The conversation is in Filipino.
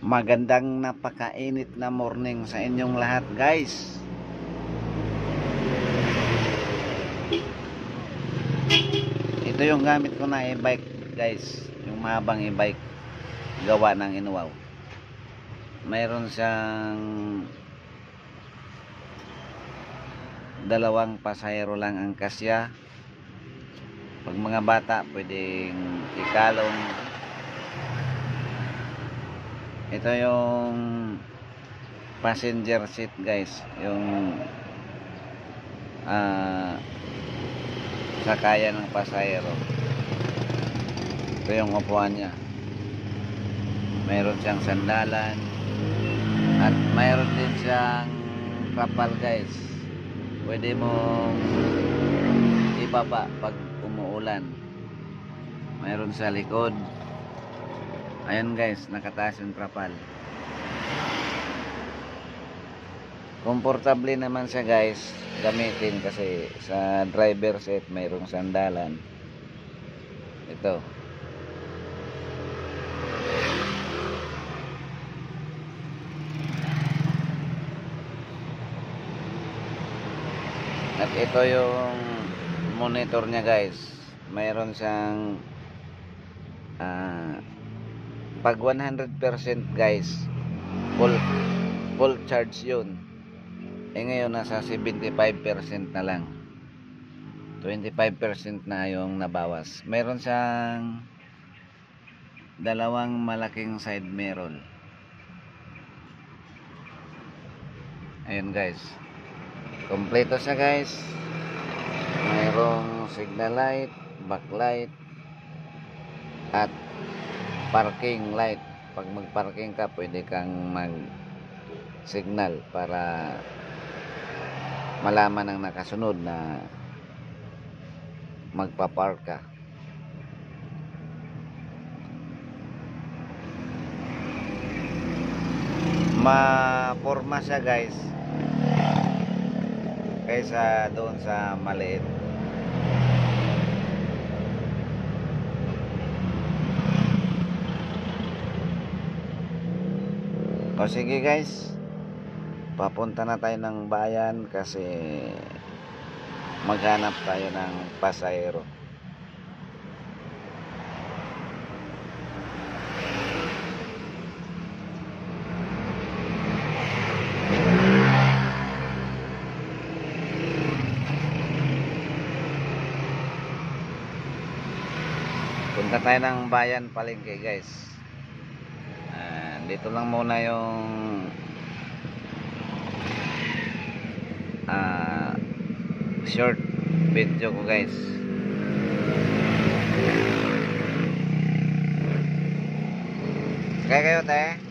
Magandang napakainit na morning sa inyong lahat, guys. Ito yung gamit ko na e-bike, guys. Yung mahabang e-bike gawa ng Inuwaw. Mayroon siyang dalawang pasahero lang ang kasya. Pag mga bata pwedeng ikalong. Ito yung passenger seat, guys, yung sakaya ng pasahero. Ito yung upuan niya. Mayroon siyang sandalan at mayroon din siyang trapal, guys. Pwede mong ibaba pag umuulan. Mayroon sa likod. Ayan, guys, nakataas yung trapal. Komportable naman siya, guys, gamitin kasi sa driver seat mayroong sandalan. Ito. At ito yung monitor niya, guys. Mayroon siyang pag 100%, guys, full charge yun. Ngayon nasa 75% na lang. 25% na yung nabawas. Meron siyang dalawang malaking side mirror. Ayun, guys. Kompleto siya, guys. Mayroong signal light, backlight, at parking light. Pag magparking ka, pwede kang mag-signal para malaman ng nakasunod na magpa-park ka. Maporma siya, guys, kaysa doon sa maliit. O sige, guys, papunta na tayo ng bayan kasi maghanap tayo ng pasahero. Punta tayo ng bayan palengke, guys. Dito lang muna yung short video ko, guys. Kaya kayo, te?